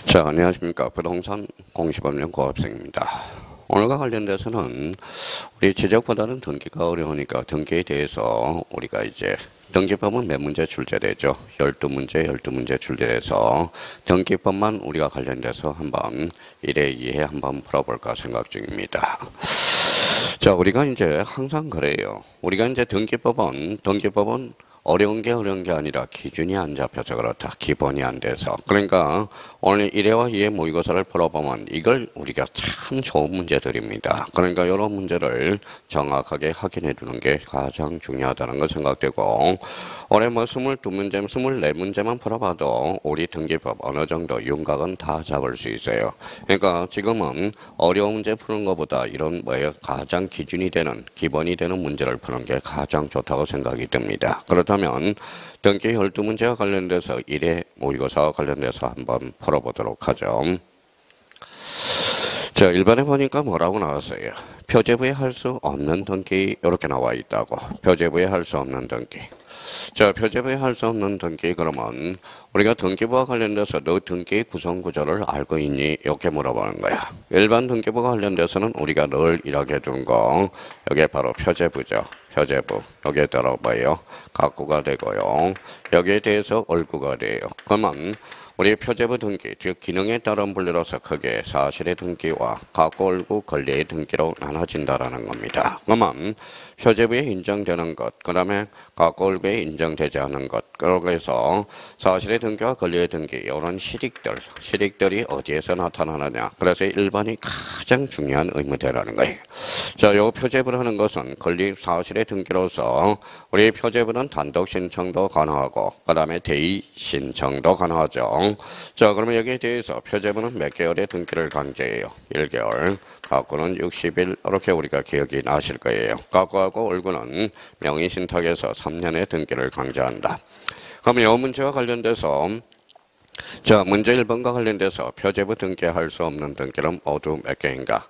자, 안녕하십니까. 부동산 공시법령 고학생입니다. 오늘과 관련돼서는 우리 지적보다는 등기가 어려우니까 등기에 대해서 우리가 이제 등기법은 몇 문제 출제되죠. 12문제, 12문제 출제돼서 등기법만 우리가 관련돼서 한번 1회, 2회 한번 풀어볼까 생각 중입니다. 자, 우리가 이제 항상 그래요. 우리가 이제 등기법은 어려운 게 아니라 기준이 안 잡혀서 그렇다. 기본이 안 돼서. 그러니까 오늘 1회와 2회 모의고사를 풀어보면 이걸 우리가 참 좋은 문제들입니다. 그러니까 이런 문제를 정확하게 확인해 주는 게 가장 중요하다는 걸 생각되고, 올해 뭐 22문제, 24문제만 풀어봐도 우리 등기법 어느 정도 윤곽은 다 잡을 수 있어요. 그러니까 지금은 어려운 문제 푸는 것보다 이런 가장 기준이 되는, 기본이 되는 문제를 푸는 게 가장 좋다고 생각이 듭니다. 그렇다면 등기 12문제와 관련돼서 1회 모의고사와 관련돼서 한번 풀어보도록 하죠. 자, 1번에 보니까 뭐라고 나왔어요? 표제부에 할 수 없는 등기 이렇게 나와 있다고. 표제부에 할 수 없는 등기. 자, 표제부에 할 수 없는 등기, 그러면 우리가 등기부와 관련돼서 너 등기 구성 구조를 알고 있니? 이렇게 물어보는 거야. 일반 등기부와 관련돼서는 우리가 늘 이렇게 둔 거, 여기에 바로 표제부죠. 표제부. 여기에 따라 뭐예요? 각구가 되고요. 여기에 대해서 얼구가 돼요. 그러면 우리 표제부 등기, 즉 기능에 따른 분류로서 크게 사실의 등기와 각구, 얼구, 권리의 등기로 나눠진다라는 겁니다. 그러면 표제부에 인정되는 것, 그 다음에 각구, 얼구에 인정되지 않은 것, 그렇게 해서 사실의 등기와 권리의 등기, 이런 실익들이 어디에서 나타나느냐. 그래서 1번이 가장 중요한 의무대라는 거예요. 자, 요 표제부라는 것은 권리 사실의 등기로서 우리 표제부는 단독 신청도 가능하고, 그 다음에 대의 신청도 가능하죠. 자, 그러면 여기에 대해서 표제부는 몇 개월의 등기를 강제해요? 1개월. 각구는 60일. 이렇게 우리가 기억이 나실 거예요. 각구하고 얼구는 명의신탁에서 3년의 등기를 강제한다. 그러면 이 문제와 관련돼서 자, 문제 1번과 관련돼서 표제부 등기할 수 없는 등기는 모두 몇 개인가?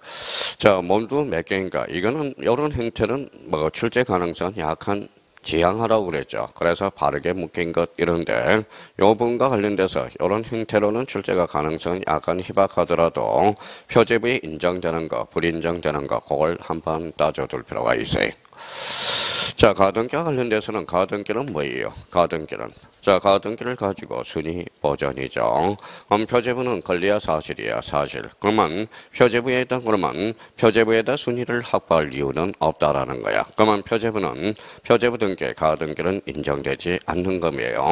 자, 모두 몇 개인가? 이거는 이런 형태는 출제 가능성 약한 지향하라고 그랬죠. 그래서 바르게 묶인 것 이런데 이 부분과 관련돼서 이런 형태로는 출제가 가능성이 약간 희박하더라도 표제부에 인정되는 거, 불인정되는 거 그걸 한번 따져둘 필요가 있어요. 자, 가등기와 관련돼서는 가등기는 뭐예요? 자, 가등기를 가지고 순위 보전이죠. 그럼 표제부는 권리야 사실이야 사실. 그러면 표제부에다 순위를 확보할 이유는 없다라는 거야. 그러면 표제부 등기, 가등기는 인정되지 않는 겁니다.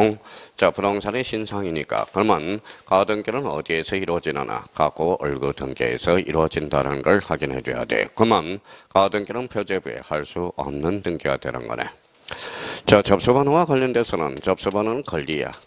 자, 부동산의 신상이니까 그러면 가등기는 어디에서 이루어지느냐? 각구, 얼구 등기에서 이루어진다는 걸 확인해 줘야 돼. 그러면 가등기는 표제부에 할 수 없는 등기가 되는 거네. 자, 접수번호와 관련돼서는 접수번호는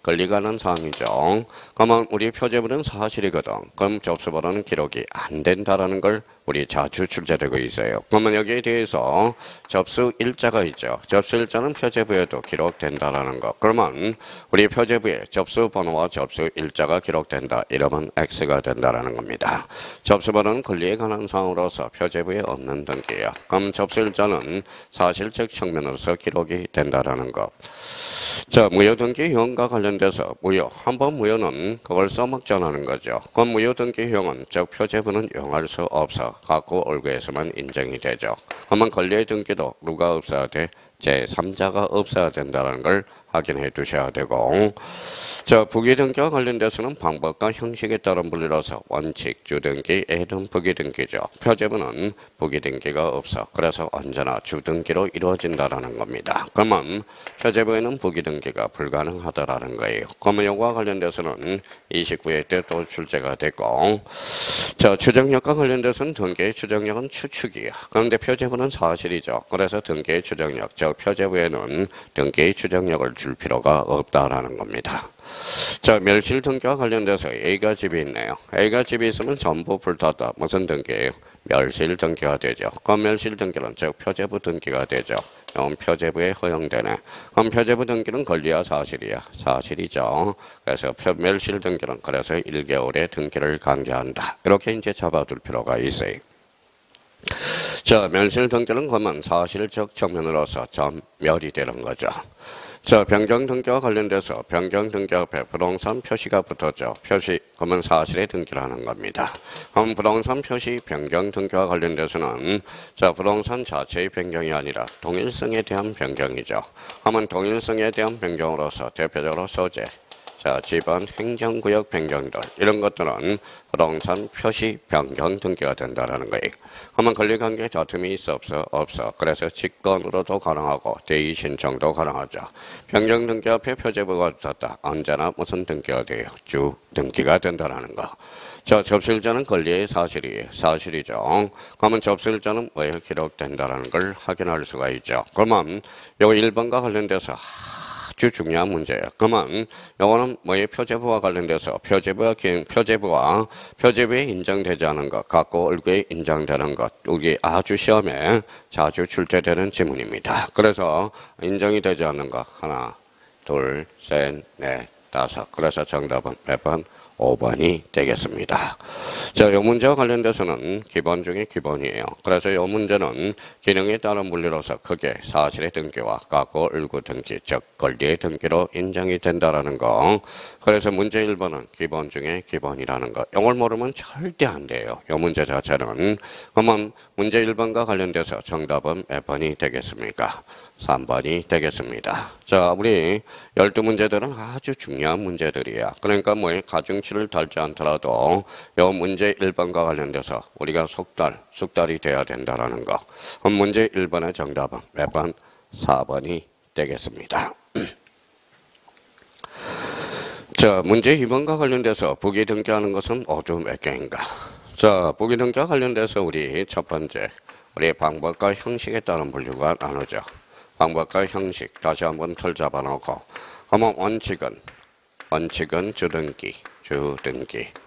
권리가는 사항이죠. 그러면 우리 표제부는 사실이거든. 그럼 접수번호는 기록이 안 된다라는 걸 우리 자주 출제되고 있어요. 그러면 여기에 대해서 접수일자가 있죠. 접수일자는 표제부에도 기록된다라는 거. 그러면 우리 표제부에 접수번호와 접수일자가 기록된다. 이러면 X가 된다라는 겁니다. 접수번호는 권리에 관한 사항으로서 표제부에 없는 등기예요. 그럼 접수일자는 사실적 측면으로서 기록이 된다라는 거. 자, 무효등기 효용과 관련돼서 한번 무효는 그걸 써먹자는 거죠. 그럼 무효등기 효용은 즉 표제부는 이용할 수 없어. 각구, 얼구에서만 인정이 되죠. 그러면 권리의 등기도 누가 없어야 돼? 제3자가 없어야 된다는 걸 확인해 두셔야 되고, 자, 부기등기와 관련돼서는 방법과 형식에 따른 분류로서 원칙, 주등기, 애등, 부기등기죠. 표제부는 부기등기가 없어. 그래서 언제나 주등기로 이루어진다라는 겁니다. 그러면 표제부에는 부기등기가 불가능하다라는 거예요. 그러면 이거와 관련돼서는 29회 때 또 출제가 됐고, 자, 추정력과 관련돼서는 등기의 추정력은 추측이야. 그런데 표제부는 사실이죠. 그래서 등기의 추정력, 즉 표제부에는 등기의 추정력을 줄 필요가 없다라는 겁니다. 자, 멸실 등기와 관련돼서 A가 집이 있네요. A가 집이 있으면 전부 불탔다. 무슨 등기예요? 멸실 등기가 되죠. 그럼 멸실 등기는 즉 표제부 등기가 되죠. 이건 표제부에 허용되네. 그럼 표제부 등기는 권리야 사실이야? 사실이죠. 그래서 멸실 등기는 그래서 1개월의 등기를 강제한다. 이렇게 이제 잡아둘 필요가 있어요. 자, 멸실 등기는 그러면 사실적 측면으로서 전멸이 되는 거죠. 자, 변경 등기와 관련돼서 변경 등기 앞에 부동산 표시가 붙었죠. 표시, 그러면 사실의 등기를 하는 겁니다. 그럼 부동산 표시 변경 등기와 관련돼서는 자, 부동산 자체의 변경이 아니라 동일성에 대한 변경이죠. 그러면 동일성에 대한 변경으로서 대표적으로 소재, 자, 지번, 행정구역 변경들 이런 것들은 부동산 표시 변경 등기가 된다라는 거예요. 그러면 권리관계 다툼이 있어 없어? 없어. 그래서 직권으로도 가능하고 대의 신청도 가능하죠. 변경 등기 앞에 표제부가 붙었다. 언제나 무슨 등기가 돼요? 주 등기가 된다라는 거. 자, 접수일자는 권리의 사실이죠. 그러면 접수일자는 뭐에 기록된다라는 걸 확인할 수가 있죠. 그러면 요 1번과 관련돼서 아주 중요한 문제예요. 그러면 이거는 뭐의 표제부와 관련돼서 표제부에 인정되지 않은 것, 갖고 얼굴에 인정되는 것, 우리 아주 시험에 자주 출제되는 지문입니다. 그래서 인정이 되지 않는 것 하나, 둘, 셋, 넷, 다섯. 그래서 정답은 몇 번? 5번이 되겠습니다. 자, 이 문제와 관련돼서는 기본 중에 기본이에요. 그래서 이 문제는 기능에 따른 물리로서 크게 사실의 등기와 갖고 을구 등기, 즉 권리의 등기로 인정이 된다라는 거. 그래서 문제 1번은 기본 중에 기본이라는 거. 이걸 모르면 절대 안 돼요. 이 문제 자체는. 그러면 문제 1번과 관련돼서 정답은 몇 번이 되겠습니까? 3번이 되겠습니다. 자, 우리 12문제들은 아주 중요한 문제들이야. 그러니까 가중치를 달지 않더라도 이 문제 1번과 관련돼서 우리가 숙달이 돼야 된다라는 거. 문제 1번의 정답은 몇 번? 4번이 되겠습니다. 자, 문제 2번과 관련돼서 부기 등기하는 것은 모두 몇 개인가? 자, 부기 등기와 관련돼서 우리 첫 번째, 우리 방법과 형식에 따른 분류가 나누죠. 방법과 형식 다시 한번 틀 잡아놓고, 그러면 원칙은 주등기.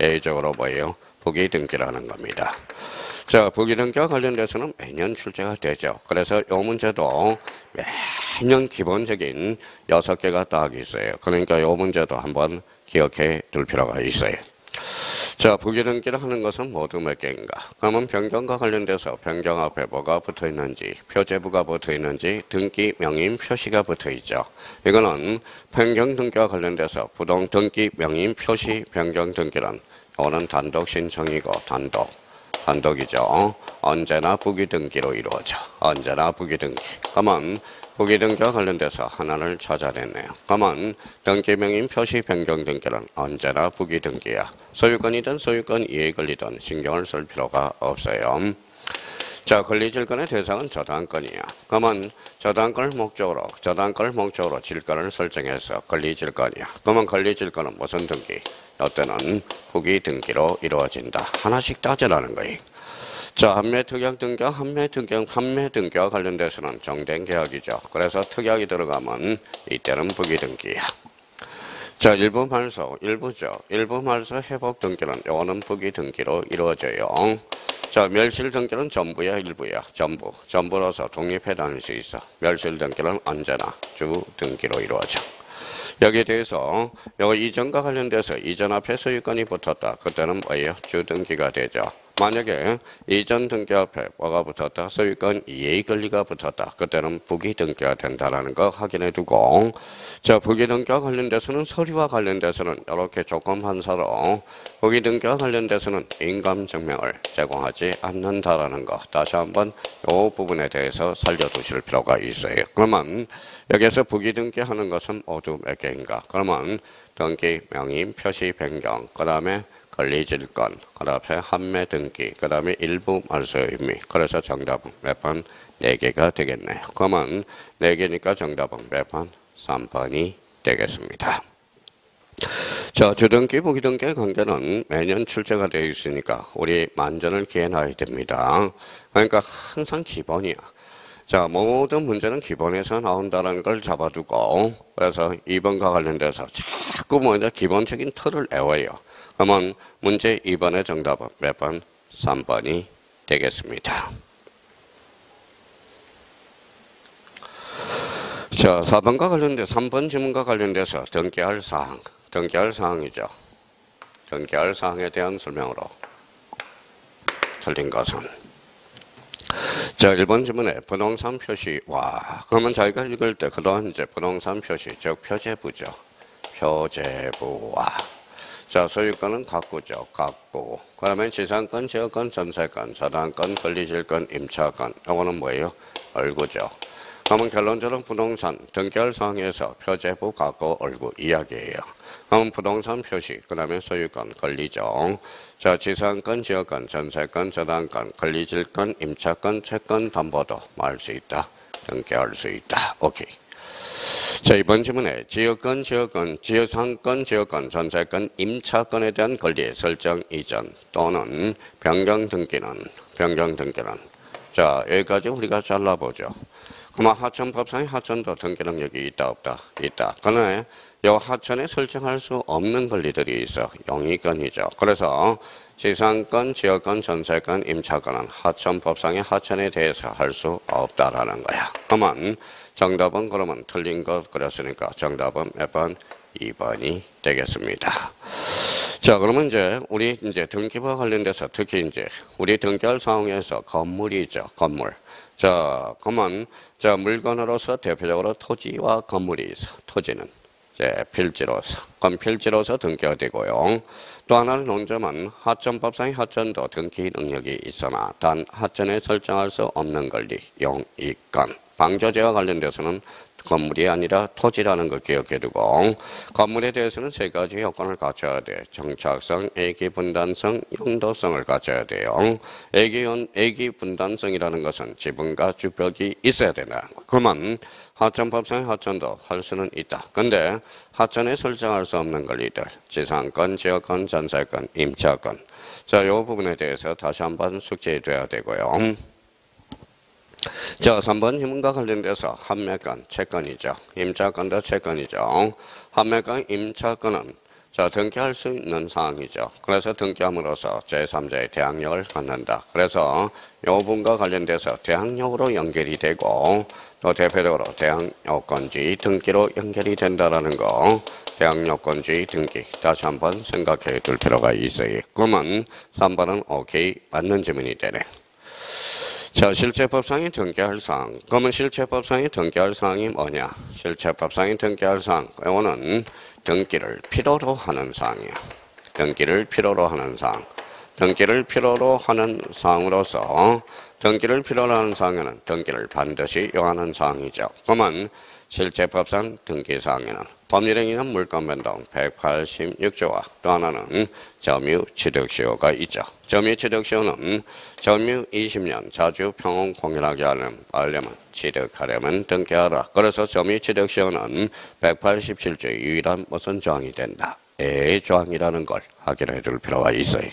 예외적으로 뭐예요? 부기 등기라는 겁니다. 자, 부기 등기와 관련돼서는 매년 출제가 되죠. 그래서 이 문제도 매년 기본적인 6개가 딱 있어요. 그러니까 이 문제도 한번 기억해 둘 필요가 있어요. 자, 부기 등기를 하는 것은 모두 몇 개인가? 그러면 변경과 관련돼서 변경 앞에 뭐가 붙어 있는지, 표제부가 붙어 있는지, 등기 명인 표시가 붙어 있죠. 이거는 변경 등기와 관련돼서 부동 등기 명인 표시 변경 등기는 이거는 단독 신청이고 단독이죠. 언제나 부기 등기로 이루어져. 언제나 부기 등기. 그러면 부기 등기와 관련돼서 하나를 찾아냈네요. 그러면 등기명인 표시 변경 등기는 언제나 부기 등기야. 소유권이든 소유권 이해 권리든 신경을 쓸 필요가 없어요. 자, 권리질권의 대상은 저당권이야. 그러면 저당권을 목적으로 질권을 설정해서 권리질권이야. 그러면 권리질권은 무슨 등기? 이때는 부기 등기로 이루어진다. 하나씩 따져라는 거예요. 자, 판매 등기와 관련돼서는 정된 계약이죠. 그래서 특약이 들어가면 이때는 부기 등기야. 자, 일부 말소 회복 등기는 요거는 부기 등기로 이루어져요. 자, 멸실 등기는 전부야, 일부야? 전부로서 독립해 다닐 수 있어. 멸실 등기는 언제나 주 등기로 이루어져. 여기에 대해서 요 이전과 관련돼서 이전 앞에 소유권이 붙었다. 그때는 뭐예요? 주 등기가 되죠. 만약에 이전 등기 앞에 뭐가 붙었다? 소유권 이해 권리가 붙었다. 그때는 부기 등기가 된다는 거 확인해 두고, 자, 부기 등기와 관련돼서는 서류와 관련돼서는 이렇게 조건 판사로 부기 등기와 관련돼서는 인감 증명을 제공하지 않는다라는 거 다시 한번 이 부분에 대해서 살려두실 필요가 있어요. 그러면 여기에서 부기 등기하는 것은 모두 몇 개인가? 그러면 등기 명인 표시 변경, 그 다음에 권리질권, 그 다음에 판매 등기, 그 다음에 일부 말소의 의미. 그래서 정답은 몇 번? 4개가 되겠네요. 그러면 4개니까 정답은 몇 번? 3번이 되겠습니다. 자, 주등기, 부기등기의 관계는 매년 출제가 되어 있으니까 우리 만전을 기해놔야 됩니다. 그러니까 항상 기본이야. 자, 모든 문제는 기본에서 나온다는 걸 잡아두고, 그래서 2번과 관련돼서 자꾸 먼저 기본적인 틀을 외워요. 그러면 문제 2번의 정답은 몇 번? 3번이 되겠습니다. 자, 4번과 관련돼 3번 지문과 관련돼서 등기할 사항이죠. 등기할 사항에 대한 설명으로 틀린 것은, 자, 1번 지문에 부동산 표시. 와, 그러면 자기가 읽을 때 그동안 이제 부동산 표시, 즉 표제부죠. 표제부와. 자, 소유권은 갖고죠. 갖고. 그 다음에 지상권, 지역권, 전세권, 저당권, 권리질권, 임차권. 이거는 뭐예요? 얼구죠. 그러면 결론적으로 부동산 등기할 사항에서 표제부, 갖고, 얼구 이야기예요. 그러면 부동산 표시, 그 다음에 소유권, 권리죠. 자, 지상권, 지역권, 전세권, 저당권, 권리질권, 임차권, 채권, 담보도 뭐 할 수 있다? 등기할 수 있다. 오케이. 자, 이번 질문에 지역권, 지상권, 지역권, 전세권, 임차권에 대한 권리의 설정 이전 또는 변경 등기는 자, 여기까지 우리가 잘라보죠. 그러면 하천법상의 하천도 등기 능력이 있다 없다? 있다. 그러나 이 하천에 설정할 수 없는 권리들이 있어. 영위권이죠. 그래서 지상권, 지역권, 전세권, 임차권은 하천법상의 하천에 대해서 할 수 없다라는 거야. 그러면 정답은 그러면 틀린 것 그랬으니까 정답은 몇 번? 2번이 되겠습니다. 자, 그러면 이제 우리 이제 등기부와 관련돼서 특히 이제 우리 등기할 상황에서 건물이죠. 건물. 자, 그러면 자, 물건으로서 대표적으로 토지와 건물이 있어. 토지는 이제 필지로서. 그럼 필지로서 등기가 되고요. 또 하나는 논점은 하천법상의 하천도 등기 능력이 있으나 단 하천에 설정할 수 없는 권리, 영이권. 방조제와 관련돼서는 건물이 아니라 토지라는 거 기억해 두고 건물에 대해서는 세 가지 요건을 갖춰야 돼. 정착성, 애기 분단성, 용도성을 갖춰야 돼요. 애기 분단성이라는 것은 지붕과 주벽이 있어야 된다. 그러면 하천법상의 하천도 할 수는 있다. 근데 하천에 설정할 수 없는 권리들, 지상권, 지역권, 전세권, 임차권. 자, 이 부분에 대해서 다시 한번 숙지해줘야 되고요. 자, 3번 질문과 관련돼서 한매권, 채권이죠. 임차권도 채권이죠. 한매권, 임차권은 자, 등기할 수 있는 사항이죠. 그래서 등기함으로써 제3자의 대항력을 갖는다. 그래서 이 부분과 관련돼서 대항력으로 연결이 되고 또 대표적으로 대항요건주의 등기로 연결이 된다라는 거. 대항요건주의 등기 다시 한번 생각해 둘 필요가 있어요. 그러면 3번은 오케이 맞는 질문이 되네. 자, 실체법상의 등기할 사항. 그러면 실체법상의 등기할 사항이 뭐냐? 실체법상의 등기할 사항. 이거는 등기를 필요로 하는 사항이야. 등기를 필요로 하는 사항. 등기를 필요로 하는 사항으로서 등기를 필요로 하는 사항에는 등기를 반드시 요하는 사항이죠. 그러면 실체법상 등기사항에는 법률행위는 물권변동 186조와 또 하나는 점유취득시효가 있죠. 점유취득시효는 점유 20년 자주 평온 공연하게 하려면 취득하려면 등기하라. 그래서 점유취득시효는 187조의 유일한 무슨 조항이 된다. 조항이라는 걸 확인해 둘 필요가 있어요.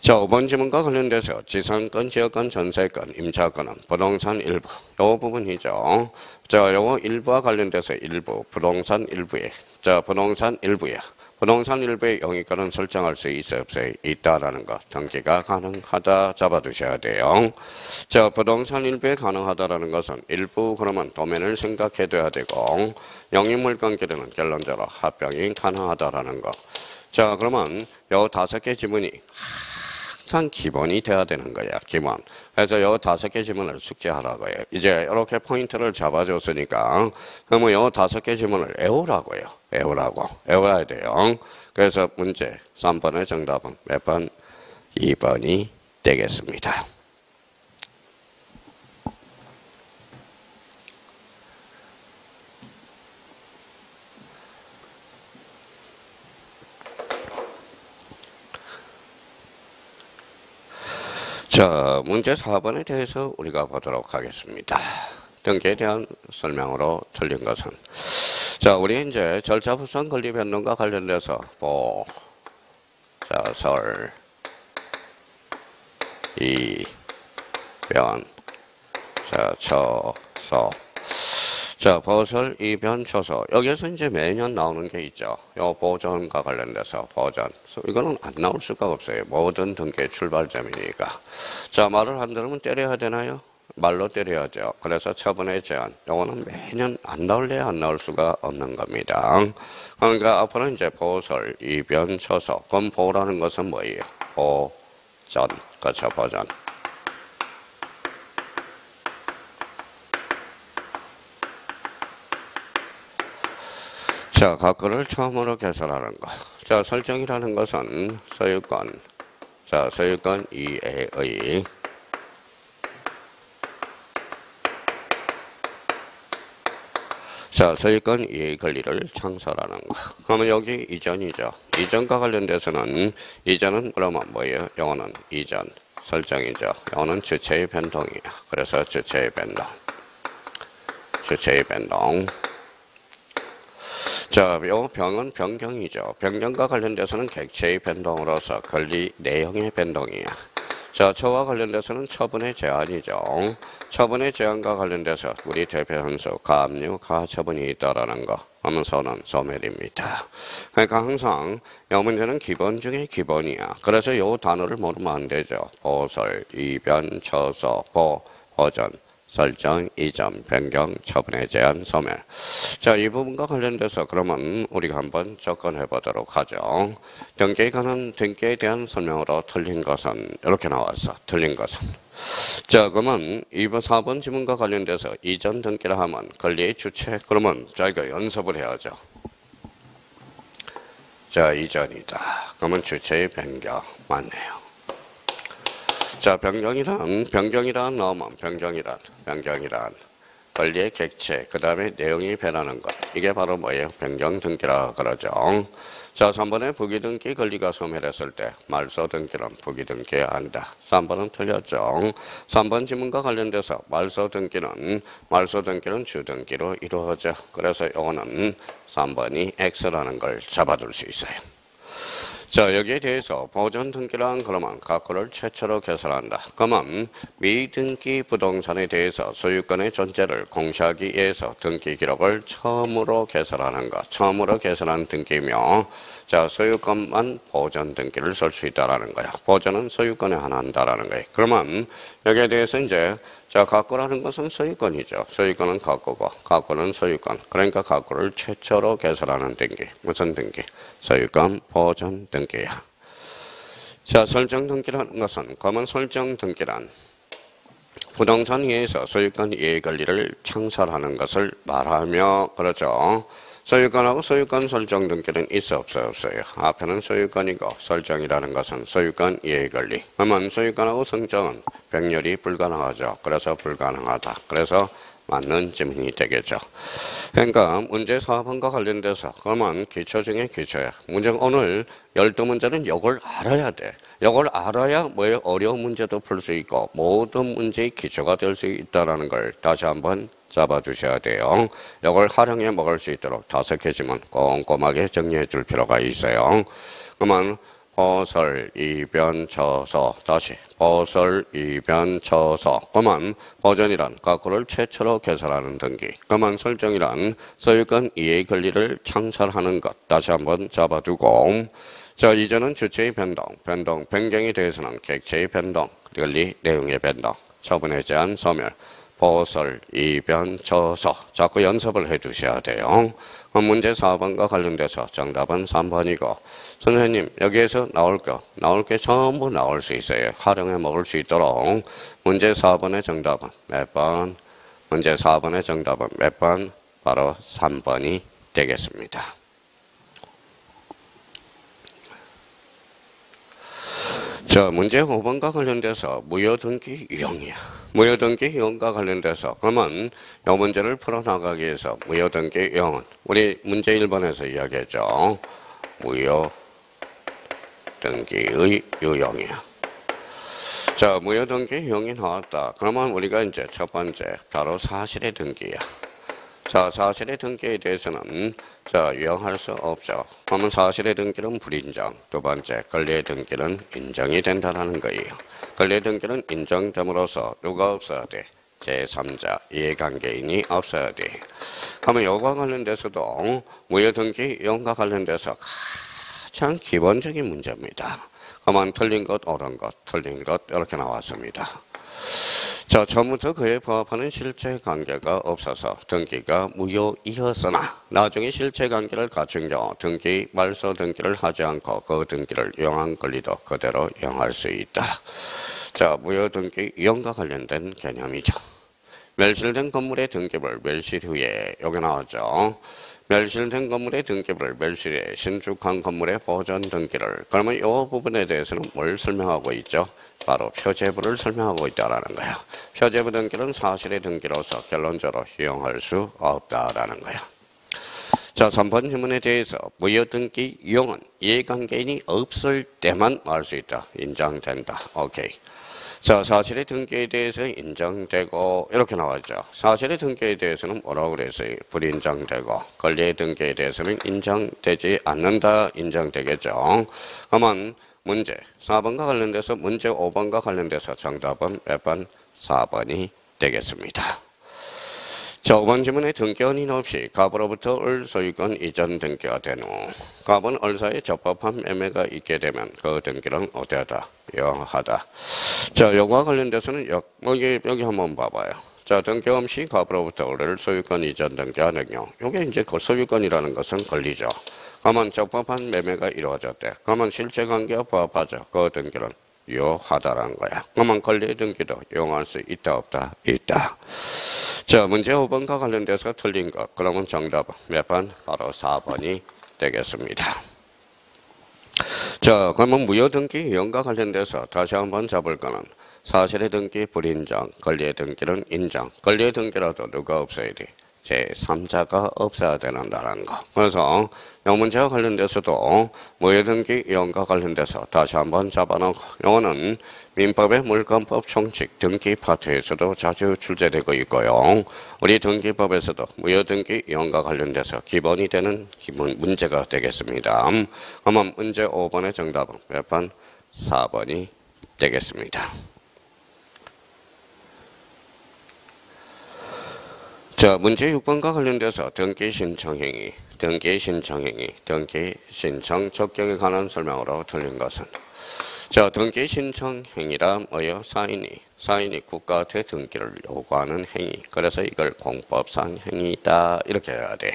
자, 5번 질문과 관련돼서 지상권, 지역권, 전세권, 임차권은 부동산 일부. 요 부분이죠. 자, 요거 일부와 관련돼서 일부, 부동산 일부에. 자, 부동산 일부야. 부동산 일부의 영위권은 설정할 수 있어 없어요? 있다라는 거. 등기가 가능하다 잡아두셔야 돼요. 자, 부동산 일부에 가능하다라는 것은 일부 그러면 도면을 생각해둬야 되고 영위물권 기르는 결론적으로 합병이 가능하다라는 거. 자, 그러면 요 5개 지문이 항상 기본이 돼야 되는 거야. 기본. 그래서 요 5개 지문을 숙제하라고요. 이제 이렇게 포인트를 잡아줬으니까 그러면 요 5개 지문을 외우라고요. 외워야 돼요. 그래서 문제 3번의 정답은 몇 번? 2번이 되겠습니다. 자, 문제 4번에 대해서 우리가 보도록 하겠습니다. 등기에 대한 설명으로 틀린 것은. 자, 우리 이제 절차부선 권리 변동과 관련돼서 자, 설, 이변, 자, 처소. 자, 보설, 이변, 처소. 여기에서 이제 매년 나오는 게 있죠. 요 보전과 관련돼서 보전. 이거는 안 나올 수가 없어요. 모든 등기의 출발점이니까. 자, 말을 안 들으면 때려야 되나요? 말로 때려야죠. 그래서 처분의 제한. 요거는 매년 안 나올래야 안 나올 수가 없는 겁니다. 그러니까 앞으로 이제 보설, 이변, 처소. 그럼 보라는 것은 뭐예요? 보전. 그렇죠, 보전. 자, 각거를 처음으로 개설하는 것. 자, 설정이라는 것은 소유권. 자, 소유권 이해의 자, 소유권 이해 권리를 창설하는 거. 그러면 여기 이전이죠. 이전과 관련돼서는 이전은 그러면 뭐예요? 영어는 이전 설정이죠. 영어는 주체의 변동이에요. 그래서 주체의 변동. 주체의 변동. 자, 요 병은 변경이죠. 변경과 관련돼서는 객체의 변동으로서 권리 내용의 변동이야. 자, 저와 관련돼서는 처분의 제한이죠. 처분의 제한과 관련돼서 우리 대표 현수 가압류 가처분이 있다라는 거. 하면서는 소멸입니다. 그러니까 항상 이 문제는 기본 중에 기본이야. 그래서 이 단어를 모르면 안 되죠. 보설, 이변, 처서, 보전, 설정, 이전, 변경, 처분의 제한, 소멸. 자, 이 부분과 관련돼서 그러면 우리가 한번 접근해 보도록 하죠. 등기에 관한 등기에 대한 설명으로 틀린 것은 이렇게 나왔어. 틀린 것은. 자, 그러면 2번, 4번 지문과 관련돼서 이전 등기를 하면 권리의 주체. 그러면 저희가 연습을 해야죠. 자, 이전이다. 그러면 주체의 변경. 맞네요. 자, 변경이란 넣으면 변경이란 권리의 객체, 그 다음에 내용이 변하는 것. 이게 바로 뭐예요? 변경 등기라 그러죠. 자, 3번에 부기등기 권리가 소멸했을 때 말소 등기는 부기등기에 한다. 3번은 틀렸죠. 3번 지문과 관련돼서 말소 등기는 주등기로 이루어져. 그래서 이거는 3번이 X라는 걸 잡아둘 수 있어요. 자, 여기에 대해서 보전 등기란 그러면 각호를 최초로 개설한다. 그러면 미등기 부동산에 대해서 소유권의 존재를 공시하기 위해서 등기 기록을 처음으로 개설하는 것. 처음으로 개설한 등기며, 자, 소유권만 보전 등기를 쓸 수 있다라는 거야. 보전은 소유권에 한한다라는 거예요. 그러면 여기에 대해서 이제 자, 각호라는 것은 소유권이죠. 소유권은 각호고, 각호는 소유권. 그러니까 각호를 최초로 개설하는 등기. 무슨 등기? 소유권 보전 등기야. 자, 설정 등기라는 것은 검은 설정 등기란 부동산 위에서 소유권 이해 권리를 창설하는 것을 말하며, 그렇죠. 소유권하고 소유권 설정 등기는 있어 없어요? 없어요. 앞에는 소유권이고 설정이라는 것은 소유권 이해 권리. 그러면 소유권하고 설정은 병렬이 불가능하죠. 그래서 불가능하다. 그래서 맞는 지문이 되겠죠. 그러니까 문제 4번과 관련돼서 그러면 기초 중에 기초야. 문제 오늘 12문제는 이걸 알아야 돼. 이걸 알아야 뭐에 어려운 문제도 풀 수 있고 모든 문제의 기초가 될 수 있다는 걸 다시 한번 잡아두셔야 돼요. 이걸 활용해 먹을 수 있도록 5개 지문 꼼꼼하게 정리해 줄 필요가 있어요. 그러면 보설, 이변, 처서. 다시 보설, 이변, 처서. 그러면 보전이란 각호를 최초로 개설하는 등기. 그러면 설정이란 소유권 이해 권리를 창설하는 것. 다시 한번 잡아두고, 자, 이전은 주체의 변경에 대해서는 객체의 변동, 권리 내용의 변동, 처분에 대한 소멸, 보설, 이변, 처서. 자꾸 연습을 해 두셔야 돼요. 문제 4번과 관련돼서 정답은 3번이고, 선생님 여기에서 나올 게 전부 나올 수 있어요. 활용해 먹을 수 있도록. 문제 4번의 정답은 몇 번? 문제 4번의 정답은 몇 번? 바로 3번이 되겠습니다. 자, 문제 5번과 관련돼서 무효등기 유형이야. 무효등기 유형과 관련돼서 그러면 이 문제를 풀어나가기 위해서 무효등기 유형은 우리 문제 1번에서 이야기했죠. 무효등기의 유형이야. 자, 무효등기 유형이 나왔다. 그러면 우리가 이제 첫 번째 바로 사실의 등기야. 자, 사실의 등기에 대해서는 자, 유형할 수 없죠. 그러면 사실의 등기는 불인정. 두 번째, 권리의 등기는 인정이 된다는 거예요. 권리의 등기는 인정됨으로써 누가 없어야 돼? 제3자, 이해관계인이 없어야 돼. 그러면 이거와 관련돼서도 무효등기 유형과 관련돼서 가장 기본적인 문제입니다. 그러면 틀린 것, 옳은 것, 틀린 것 이렇게 나왔습니다. 자, 처음부터 그에 부합하는 실체관계가 없어서 등기가 무효이었으나 나중에 실체관계를 갖춘 경우 등기 말소 등기를 하지 않고 그 등기를 이용한 권리도 그대로 이용할 수 있다. 자, 무효등기 이용과 관련된 개념이죠. 멸실된 건물의 등기물 멸실 후에 여기 나왔죠. 멸실된 건물의 등기부를 멸실해 신축한 건물의 보존 등기를. 그러면 이 부분에 대해서는 뭘 설명하고 있죠? 바로 표제부를 설명하고 있다라는 거야. 표제부 등기는 사실의 등기로서 결론적으로 이용할 수 없다라는 거야. 자, 3번 질문에 대해서 무효등기 이용은 이해관계인이 없을 때만 할 수 있다. 인정된다. 오케이. 자, 사실의 등기에 대해서 인정되고 이렇게 나왔죠. 사실의 등기에 대해서는 뭐라고 그랬어요? 불인정되고 권리의 등기에 대해서는 인정되지 않는다. 인정되겠죠. 그러면 문제 4번과 관련돼서 문제 5번과 관련돼서 정답은 몇 번? 4번이 되겠습니다. 자, 5번 질문에 등기원인 없이 갑으로부터 을 소유권 이전 등기가 된 후 갑은 을 사이에 적법한 매매가 있게 되면 그 등기는 어때하다? 유효하다. 자, 요거와 관련돼서는 여기 한번 봐봐요. 자, 등기 없이 갑으로부터 을 소유권 이전 등기하는 경우 요게 이제 그 소유권이라는 것은 권리죠. 그러면 적법한 매매가 이루어졌대. 그러면 실제관계와 부합하죠. 그 등기는 유효하다라는 거야. 그러면 권리의 등기도 이용할 수 있다 없다? 있다. 자, 문제 5번과 관련돼서 틀린 것. 그러면 정답은 몇 번? 바로 4번이 되겠습니다. 자, 그러면 무효등기 이용과 관련돼서 다시 한번 잡을 거는 사실의 등기 불인정, 권리의 등기는 인정. 권리의 등기라도 누가 없어야 돼? 제3자가 없어야 된다는 거. 그래서 이 문제와 관련돼서도 무효등기 이용과 관련돼서 다시 한번 잡아놓고 이거는 민법의 물권법 총칙 등기 파트에서도 자주 출제되고 있고요. 우리 등기법에서도 무효등기 이용과 관련돼서 기본이 되는 문제가 되겠습니다. 그러면 문제 5번의 정답은 몇 번? 4번이 되겠습니다. 자, 문제 6번과 관련돼서 등기 신청행위, 등기 신청 적격에 관한 설명으로 틀린 것은 자, 등기 신청행위라 뭐예요? 사인이 국가한테 등기를 요구하는 행위. 그래서 이걸 공법상 행위다 이렇게 해야 돼요.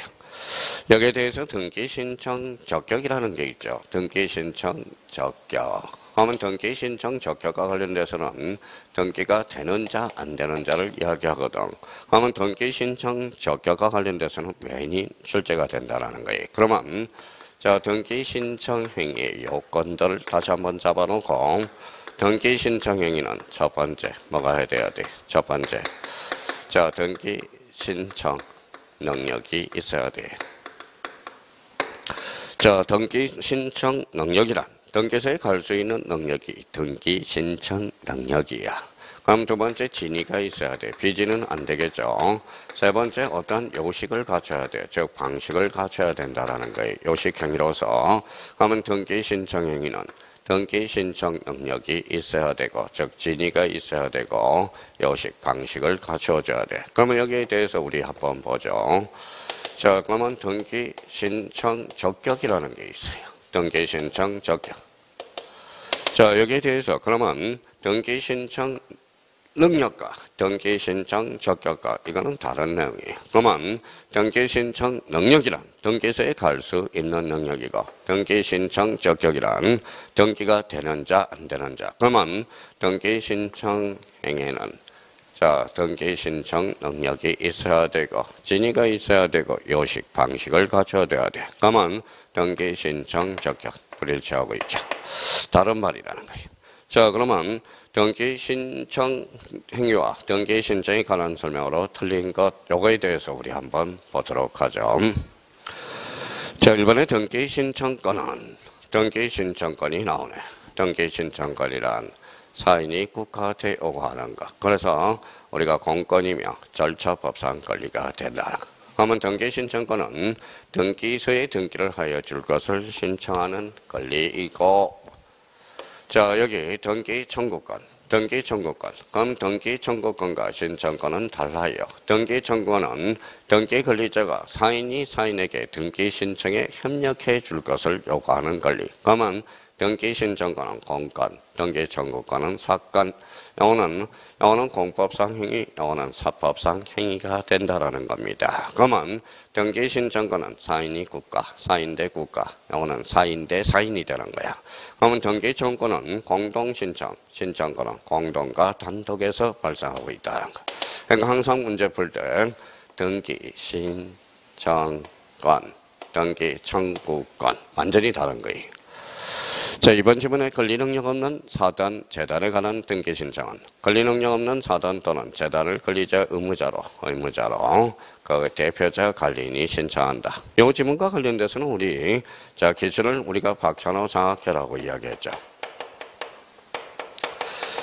여기에 대해서 등기 신청 적격이라는 게 있죠. 등기 신청 적격. 그러면 등기 신청 적격과 관련돼서는 등기가 되는 자, 안 되는 자를 이야기하거든. 그러면 등기 신청 적격과 관련돼서는 왜인이 출제가 된다는 거예요. 그러면 자, 등기 신청 행위의 요건들을 다시 한번 잡아놓고 등기 신청 행위는 첫 번째 뭐가 해야 돼? 첫 번째 자, 등기 신청 능력이 있어야 돼. 자, 등기 신청 능력이란 등기소에 갈 수 있는 능력이 등기 신청 능력이야. 그럼 두 번째 진위가 있어야 돼. 비진은 안 되겠죠. 세 번째 어떤 요식을 갖춰야 돼. 즉 방식을 갖춰야 된다라는 거예요. 요식행위로서. 그러면 등기 신청 행위는 등기 신청 능력이 있어야 되고 즉 진위가 있어야 되고 요식 방식을 갖춰줘야 돼. 그러면 여기에 대해서 우리 한번 보죠. 자, 그러면 등기 신청 적격이라는 게 있어요. 등기 신청 적격. 자, 여기에 대해서 그러면 등기 신청 능력과 등기 신청 적격과 이거는 다른 내용이에요. 그러면 등기 신청 능력이란 등기소에 갈 수 있는 능력이고 등기 신청 적격이란 등기가 되는 자, 안 되는 자. 그러면 등기 신청 행위는 자, 등기 신청 능력이 있어야 되고 진위가 있어야 되고 요식 방식을 갖춰야 돼야 돼. 그러면 등기 신청 적격 불일치하고 있죠. 다른 말이라는 거예요. 자, 그러면 등기 신청 행위와 등기 신청에 관한 설명으로 틀린 것 요거에 대해서 우리 한번 보도록 하죠. 자, 1번의 등기 신청권은 등기 신청권이 나오네. 등기 신청권이란 사인이 국가한테 요구하는 것. 그래서 우리가 공권이며 절차법상 권리가 된다. 그러면 등기 신청권은 등기소에 등기를 하여 줄 것을 신청하는 권리이고 자, 여기 등기 청구권. 그럼 등기 청구권과 신청권은 달라요. 등기 청구권은 등기 권리자가 사인이 사인에게 등기 신청에 협력해 줄 것을 요구하는 권리. 그러면 등기 신청권은 공권, 등기 청구권은 사건. 요거는 공법상 행위, 요거는 사법상 행위가 된다라는 겁니다. 그러면 등기 신청권은 사인이 국가, 사인 대 국가, 요거는 사인 대 사인이 되는 거야. 그러면 등기 청구권은 공동 신청, 신청권은 공동과 단독에서 발생하고 있다는 거. 그러니까 항상 문제 풀 때 등기 신청 등기 청구권 완전히 다른 거예요. 자, 이번 지문에 권리능력 없는 사단, 재단에 관한 등기 신청은 권리능력 없는 사단 또는 재단을 권리자 의무자로 그 대표자 관리인이 신청한다. 이 지문과 관련돼서는 우리 자 기준을 우리가 박찬호 장학회라고 이야기했죠.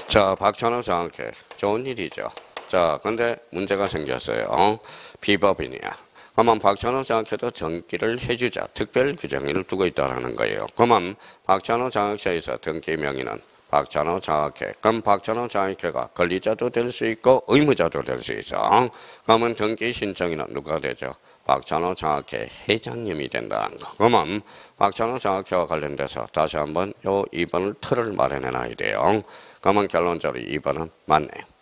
자, 박찬호 장학회 좋은 일이죠. 자, 근데 문제가 생겼어요. 비법인이야. 그러면 박찬호 장학회도 등기를 해주자 특별 규정을 두고 있다는 거예요. 그러면 박찬호 장학회에서 등기 명의는 박찬호 장학회. 그럼 박찬호 장학회가 권리자도 될 수 있고 의무자도 될 수 있어. 그러면 등기 신청인은 누가 되죠? 박찬호 장학회 회장님이 된다는 거. 그러면 박찬호 장학회와 관련돼서 다시 한번 요 2번을 틀을 마련해 놔야 돼요. 그러면 결론적으로 2번은 맞네요.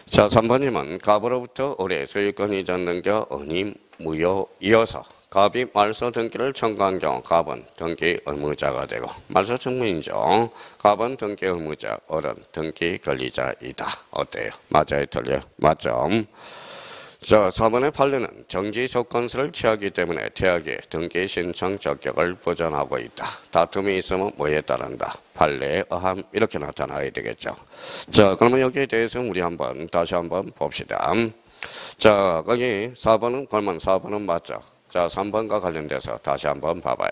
자, 3번님은 갑으로부터 올해 소유권 이전 등기 은임 무효 이어서 갑이 말소 등기를 청구한 경우 갑은 등기 의무자가 되고 말소 청문이죠. 갑은 등기 의무자, 을은 등기 권리자이다. 어때요? 맞아요? 틀려요? 맞죠? 자, 4번의 판례는 정지 조건수를 취하기 때문에 태학의 등기 신청 적격을 보전하고 있다. 다툼이 있으면 뭐에 따른다? 판례의 의함 이렇게 나타나야 되겠죠. 자, 그러면 여기에 대해서 우리 다시 한번 봅시다. 자, 거기 4번은 그러면 4번은 맞죠. 자, 3번과 관련돼서 다시 한번 봐봐요.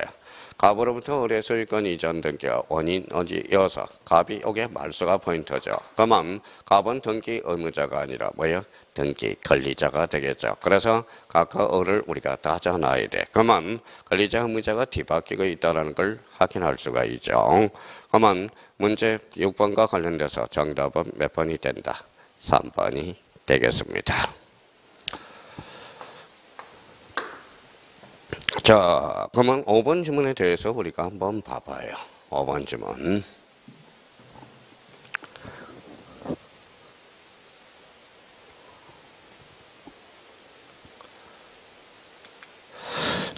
갑으로부터 의뢰 소유권 이전 등기가 원인이어서 갑이 여기에 말소가 포인트죠. 그러면 갑은 등기 의무자가 아니라 뭐예요? 등기 권리자가 되겠죠. 그래서 각각 을을 우리가 따져놔야 돼. 그러면 권리자 의무자가 뒤바뀌고 있다는 걸 확인할 수가 있죠. 그러면 문제 6번과 관련돼서 정답은 몇 번이 된다? 3번이 되겠습니다. 자, 그러면 5번 지문에 대해서 우리가 한번 봐봐요. 5번 지문.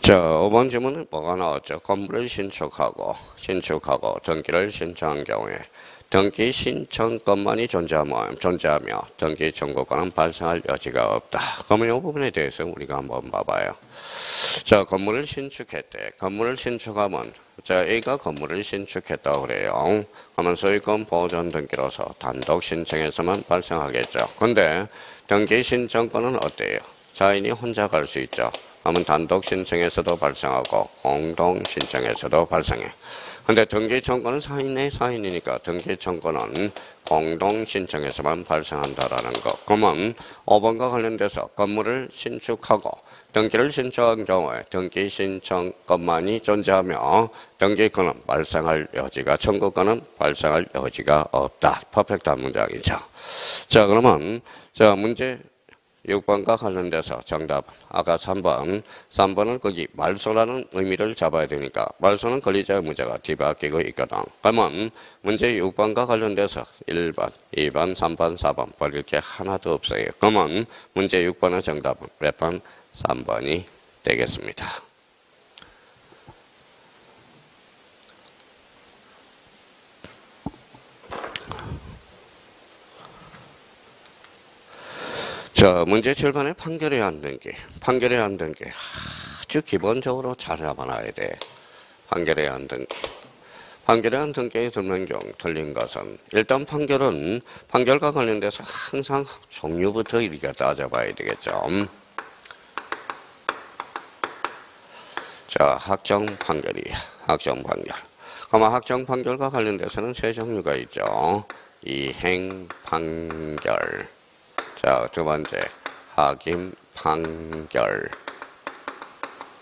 자, 5번 지문은 뭐가 나왔죠? 건물을 신축하고 등기를 신청한 경우에 등기 신청권만이 존재하며 등기 청구권은 발생할 여지가 없다. 그러면 이 부분에 대해서 우리가 한번 봐봐요. 자, 건물을 신축했대. 건물을 신축하면 자, A가 건물을 신축했다고 그래요. 그러면 소유권 보존 등기로서 단독 신청에서만 발생하겠죠. 근데 등기 신청권은 어때요? 자인이 혼자 갈 수 있죠. 그러면 단독 신청에서도 발생하고 공동 신청에서도 발생해. 근데 등기 청구는 사인이니까 등기 청구는 공동 신청에서만 발생한다라는 거. 그러면 5번과 관련돼서 건물을 신축하고 등기를 신청한 경우에 등기 신청권만이 존재하며 등기권은 발생할 여지가 청구권은 발생할 여지가 없다. 퍼펙트한 문장이죠. 자, 그러면 자 문제 6번과 관련돼서 정답은 아까 3번은 거기 말소라는 의미를 잡아야 되니까 말소는 권리자 의무자가 뒤바뀌고 있거든. 그러면 문제 6번과 관련돼서 1번, 2번, 3번, 4번 버릴 게 하나도 없어요. 그러면 문제 6번의 정답은 몇 번? 3번이 되겠습니다. 자, 문제 7번에 판결에 안 등기. 판결에 안 등기. 아주 기본적으로 잘 잡아놔야 돼. 판결에 안 등기. 판결에 안 등기에 들면 경우 틀린 것은 일단 판결과 관련돼서 항상 종류부터 이렇게 따져봐야 되겠죠. 자, 확정 판결이야. 확정 판결. 그러면 확정 판결과 관련돼서는 세 종류가 있죠. 이행 판결. 자, 두 번째, 확인 판결.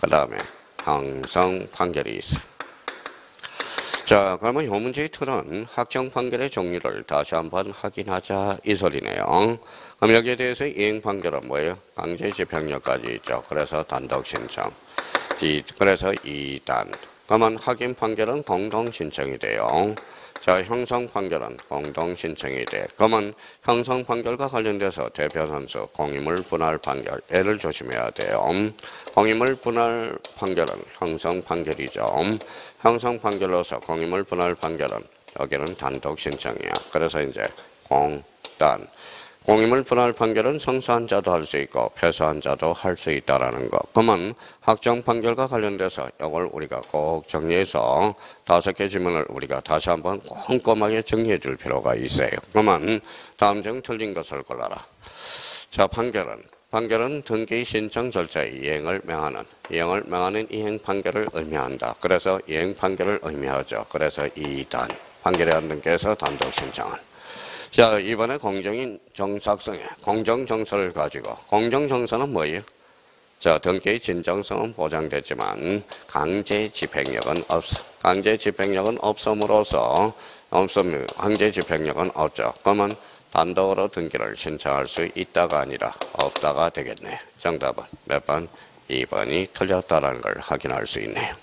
그 다음에, 형성 판결이 있어. 자, 그러면 이 문제의 틀은 확정 판결의 종류를 다시 한번 확인하자 이 소리네요. 그럼 여기에 대해서 이행 판결은 뭐예요? 강제 집행력까지 있죠. 그래서 단독 신청. 그래서 2단. 그러면 확인 판결은 공동 신청이 돼요. 자, 형성 판결은 공동 신청이 돼. 그러면 형성 판결과 관련돼서 대표 선수 공유물 분할 판결 얘를 조심해야 돼요. 공유물 분할 판결은 형성 판결이죠. 형성 판결로서 공유물 분할 판결은 여기는 단독 신청이야. 그래서 이제 공단. 공인물 분할 판결은 성사한 자도 할 수 있고 패소한 자도 할 수 있다라는 거. 그러면 확정 판결과 관련돼서 이걸 우리가 꼭 정리해서 5개 지문을 우리가 다시 한번 꼼꼼하게 정리해 줄 필요가 있어요. 그러면 다음 중 틀린 것을 골라라. 자, 판결은 등기 신청 절차의 이행을 명하는 이행 판결을 의미한다. 그래서 이행 판결을 의미하죠. 그래서 2단 판결의 등기에서 단독 신청은. 자, 이번에 공정인 정착성에 공정정서를 가지고 공정정서는 뭐예요? 자, 등기의 진정성은 보장되지만 강제 집행력은 없어. 강제 집행력은 없음으로써 강제 집행력은 없죠. 그러면 단독으로 등기를 신청할 수 있다가 아니라 없다가 되겠네요. 정답은 몇 번? 2번이 틀렸다는 걸 확인할 수 있네요.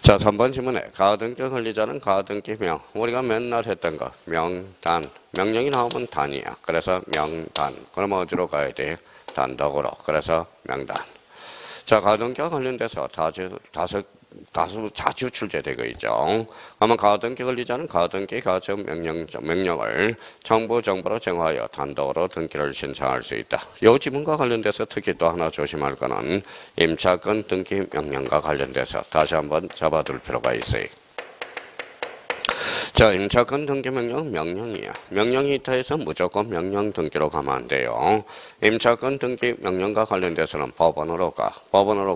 자, 3번 질문에 가등기 권리자는 가등기명. 우리가 맨날 했던 거 명단. 명령이 나오면 단이야. 그래서 명단. 그럼 어디로 가야 돼? 단독으로. 그래서 명단. 자, 가등기와 관련돼서 자주 출제되고 있죠. 아마 가등기 권리자는 가등기 가정 명령을 정부로 정하여 단독으로 등기를 신청할 수 있다. 이 지문과 관련돼서 특히 또 하나 조심할 거는 임차권 등기 명령과 관련돼서 다시 한번 잡아둘 필요가 있어요. 자, 임차권 등기 명령은 명령이야. 명령이 있다 해서 무조건 명령 등기로 가면 안 돼요. 임차권 등기 명령과 관련돼서는 법원으로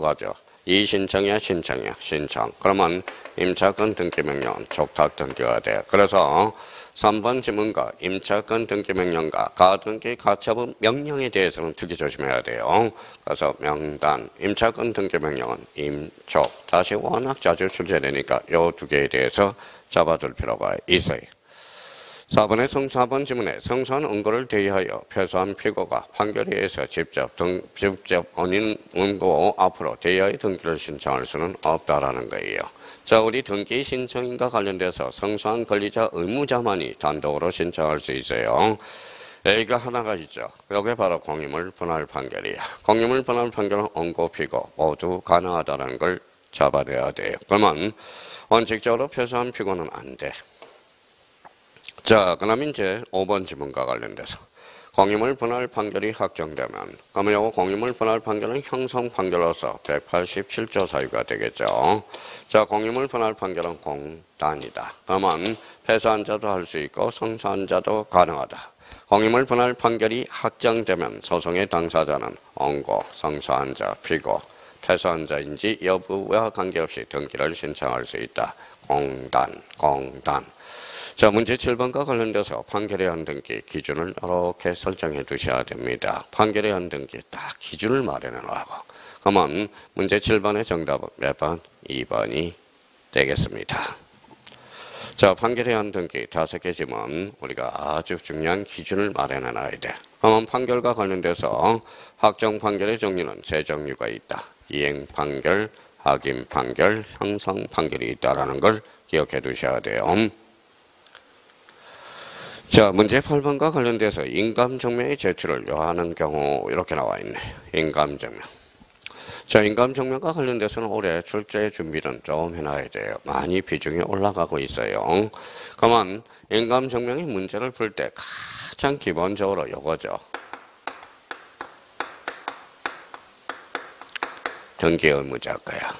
가죠. 이 신청이야, 신청. 그러면 임차권 등기 명령은 촉탁 등기가 돼. 그래서 3번 지문과 임차권 등기 명령과 가등기 가처분 명령에 대해서는 특히 조심해야 돼요. 그래서 명단, 임차권 등기 명령은 임촉. 다시 워낙 자주 출제되니까 이 2개에 대해서 잡아둘 필요가 있어요. 4번 지문에 성소한 응고를 대의하여 패소한 피고가 판결에 의해서 직접 원인 응고 앞으로 대의하여 등기를 신청할 수는 없다라는 거예요. 자, 우리 등기 신청인과 관련돼서 성소한 권리자 의무자만이 단독으로 신청할 수 있어요. A가 하나가 있죠. 이게 바로 공유물 분할 판결이야. 공유물 분할 판결은 응고 피고 모두 가능하다는 걸 잡아내야 돼요. 그러면 원칙적으로 패소한 피고는 안 돼. 자, 그럼 이제 5번 지문과 관련돼서 공유물 분할 판결이 확정되면 그러면 요거 공유물 분할 판결은 형성 판결로서 187조 사유가 되겠죠. 자, 공유물 분할 판결은 공단이다. 그러면 패소한 자도 할 수 있고 성소한 자도 가능하다. 공유물 분할 판결이 확정되면 소송의 당사자는 응고, 성소한 자, 피고, 패소한 자인지 여부와 관계없이 등기를 신청할 수 있다. 공단. 자, 문제 7번과 관련돼서 판결에 의한 등기 기준을 이렇게 설정해 두셔야 됩니다. 판결에 의한 등기 딱 기준을 마련해 놓으라고. 그러면 문제 7번의 정답은 몇 번? 2번이 되겠습니다. 자, 판결에 의한 등기 5개 지문 우리가 아주 중요한 기준을 마련해 놔야 돼. 그러면 판결과 관련돼서 확정 판결의 종류는 세 종류가 있다. 이행 판결, 확인 판결, 형성 판결이 있다라는 걸 기억해 두셔야 돼요. 자, 문제 8번과 관련돼서 인감증명의 제출을 요하는 경우 이렇게 나와 있네. 인감증명. 자, 인감증명과 관련돼서는 올해 출제 준비는 좀 해놔야 돼요. 많이 비중이 올라가고 있어요. 그러면 인감증명의 문제를 풀 때 가장 기본적으로 요거죠. 등기 의무자일 거야.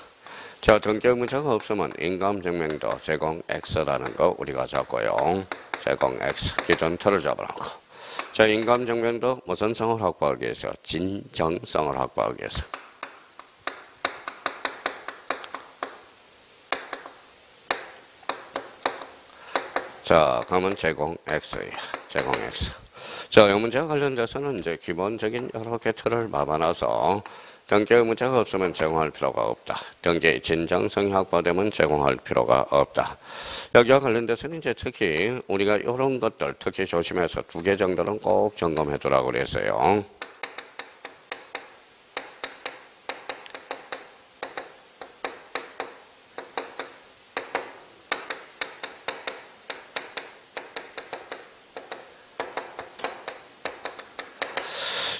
자, 등기 의무자가 없으면 인감증명도 제공 X라는 거 우리가 잡고요. 제공 X 기존 틀을 잡아놓고. 자, 인감증명도 무슨 성을 확보하기 위해서? 진정성을 확보하기 위해서. 자, 그러면 제공 X예요. 제공 X. 자, 이 문제와 관련돼서는 이제 기본적인 여러 개 틀을 막아놔서 등기 의무자가 없으면 제공할 필요가 없다. 등기 진정성이 확보되면 제공할 필요가 없다. 여기와 관련돼서는 이제 특히 우리가 이런 것들 특히 조심해서 2개 정도는 꼭 점검해 두라고 그랬어요.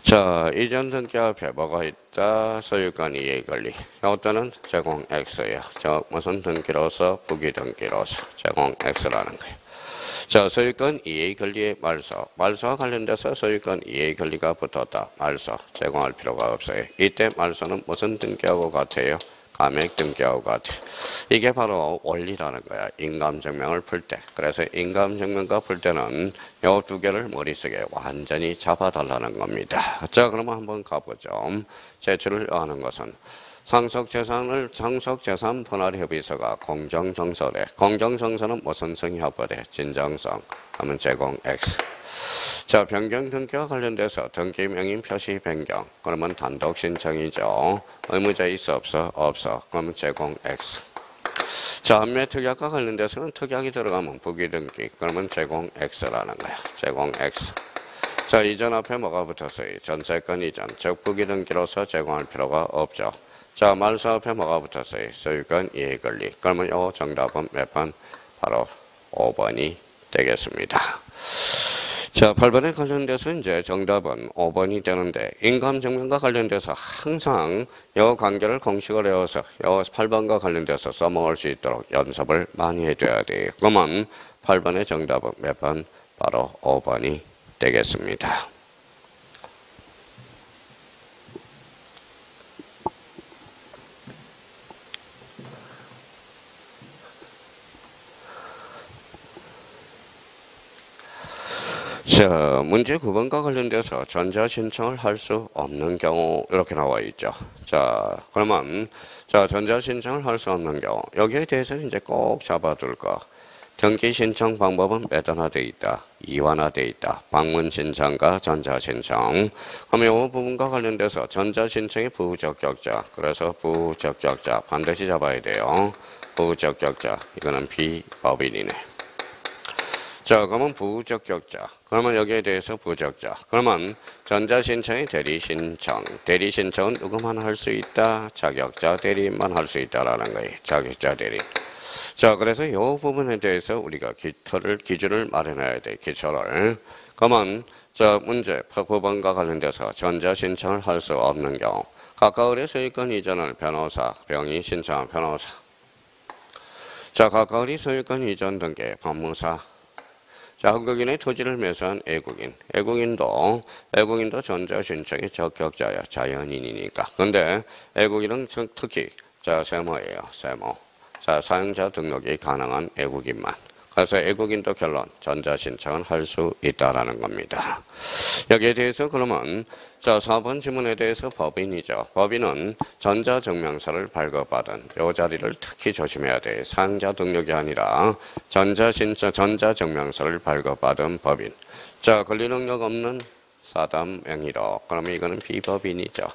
자, 이전 등기 앞에 뭐가 있다? 소유권 이해 권리. 이것도는 제공 X예요. 저 무슨 등기로서? 부기 등기로서 제공 X라는 거예요. 자, 소유권 이해 권리의 말소. 말소와 관련돼서 소유권 이해 권리가 붙었다. 말소 제공할 필요가 없어요. 이때 말소는 무슨 등기하고 같아요? 감액 등기하고 같아. 이게 바로 원리라는 거야. 인감증명을 풀 때. 그래서 인감증명과 풀 때는 요 두 개를 머릿속에 완전히 잡아달라는 겁니다. 자, 그러면 한번 가보죠. 제출을 하는 것은 상속재산 분할협의서가 공정정서래. 공정정서는 무슨 성협의래? 진정성. 하면 제공 X. 자, 변경 등기와 관련돼서 등기 명의 표시 변경. 그러면 단독 신청이죠. 의무자 있어 없어? 없어. 그러면 제공 X. 자, 한매 특약과 관련돼서는 특약이 들어가면 부기등기. 그러면 제공 X라는 거야. 제공 X. 자, 이전 앞에 뭐가 붙었어요? 전세권 이전. 즉 부기등기로서 제공할 필요가 없죠. 자, 말소 앞에 뭐가 붙었어요? 소유권 이해 권리. 그러면 요 정답은 몇 번? 바로 5번이 되겠습니다. 자, 8번에 관련돼서 이제 정답은 5번이 되는데, 인감증명과 관련돼서 항상 요 관계를 공식을 외워서 요 8번과 관련돼서 써먹을 수 있도록 연습을 많이 해줘야 돼요. 그러면 8번의 정답은 몇 번? 바로 5번이 되겠습니다. 자, 문제 9번과 관련돼서 전자신청을 할 수 없는 경우 이렇게 나와 있죠. 자, 그러면 자, 전자신청을 할 수 없는 경우 여기에 대해서는 이제 꼭 잡아둘 거. 등기신청 방법은 매단화되어 있다. 이완화되어 있다. 방문신청과 전자신청. 그러면 이 부분과 관련돼서 전자신청의 부적격자. 그래서 부적격자 반드시 잡아야 돼요. 부적격자. 이거는 비법인이네. 자, 그러면 부적격자. 그러면 여기에 대해서 부적자. 그러면 전자신청의 대리신청. 대리신청은 누구만 할 수 있다? 자격자 대리인만 할 수 있다라는 거예요. 자격자 대리인. 자, 그래서 이 부분에 대해서 우리가 기준을 마련해야 돼. 기초를. 그러면 자, 문제 9번과 관련돼서 전자신청을 할 수 없는 경우. 가까울의 소유권 이전을 변호사, 병이 신청한 변호사. 자, 가까울이 소유권 이전 등기 법무사. 자, 한국인의 토지를 매수한 애국인. 애국인도 전자신청의 적격자야. 자연인이니까. 근데 애국인은 특히, 자, 세모예요. 세모. 자, 사용자 등록이 가능한 애국인만. 그래서 애국인도 결론, 전자신청은 할 수 있다라는 겁니다. 여기에 대해서 그러면, 자, 4번 지문에 대해서 법인이죠. 법인은 전자증명서를 발급받은 요 자리를 특히 조심해야 돼. 사용자 등록이 아니라 전자증명서를 발급받은 법인. 자, 권리능력 없는 사담 명의로. 그러면 이거는 비법인이죠.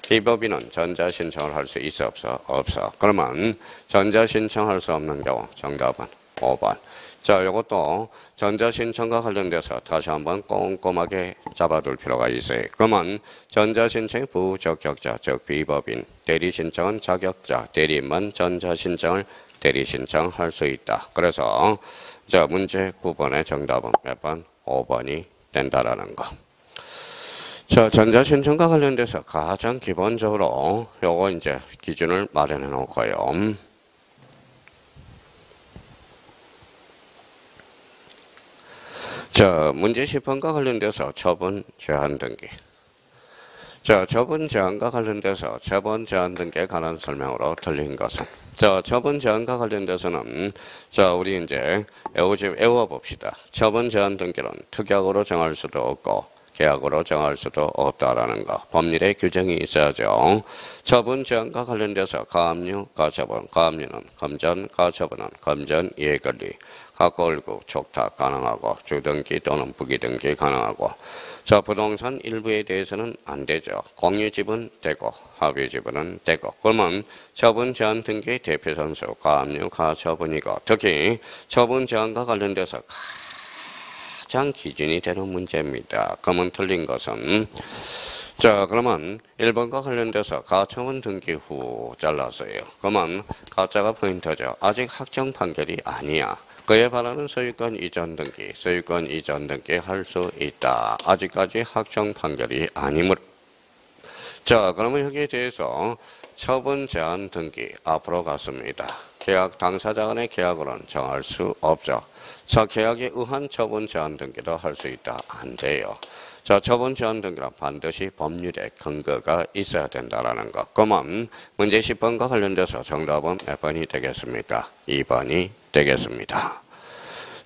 비법인은 전자신청을 할 수 있어 없어? 없어. 그러면 전자신청할 수 없는 경우 정답은 5번. 자, 이것도 전자신청과 관련돼서 다시 한번 꼼꼼하게 잡아둘 필요가 있어요. 그러면 전자신청의 부적격자, 즉 비법인, 대리신청은 자격자, 대리인만 전자신청을 대리신청할 수 있다. 그래서 자, 문제 9번의 정답은 몇 번? 5번이 된다라는 거. 자, 전자신청과 관련돼서 가장 기본적으로 요거 이제 기준을 마련해 놓고요. 자, 문제 10번과 관련돼서 처분 제한 등기. 자, 처분 제한과 관련돼서 처분 제한 등기에 관한 설명으로 틀린 것은. 자, 처분 제한과 관련돼서는 자, 우리 이제 외워 봅시다. 처분 제한 등기는 특약으로 정할 수도 없고 계약으로 정할 수도 없다라는 거. 법률에 규정이 있어야죠. 처분 제한과 관련돼서 가압류, 가처분. 가압류는 검전, 가처분은 검전 이해권리. 가꼴구, 촉탁 가능하고 주등기 또는 부기등기 가능하고. 자, 부동산 일부에 대해서는 안 되죠. 공유지분 되고 합의지분은 되고. 그러면 처분 제한 등기의 대표 선수 가압류, 가처분이고 특히 처분 제한과 관련돼서 가장 기준이 되는 문제입니다. 그러면 틀린 것은 자, 그러면 1번과 관련돼서 가처분 등기 후 잘랐어요. 그러면 가짜가 포인트죠. 아직 확정 판결이 아니야. 그에 바라는 소유권 이전 등기, 소유권 이전 등기 할 수 있다. 아직까지 확정 판결이 아니므로. 자, 그러면 여기에 대해서 처분 제한 등기 앞으로 갔습니다. 계약 당사자 간의 계약으로는 정할 수 없죠. 자, 계약에 의한 처분 제한 등기도 할 수 있다. 안 돼요. 자, 처분 제한 등기는 반드시 법률에 근거가 있어야 된다라는 것. 그러면 문제 10번과 관련돼서 정답은 몇 번이 되겠습니까? 2번이 되겠습니다.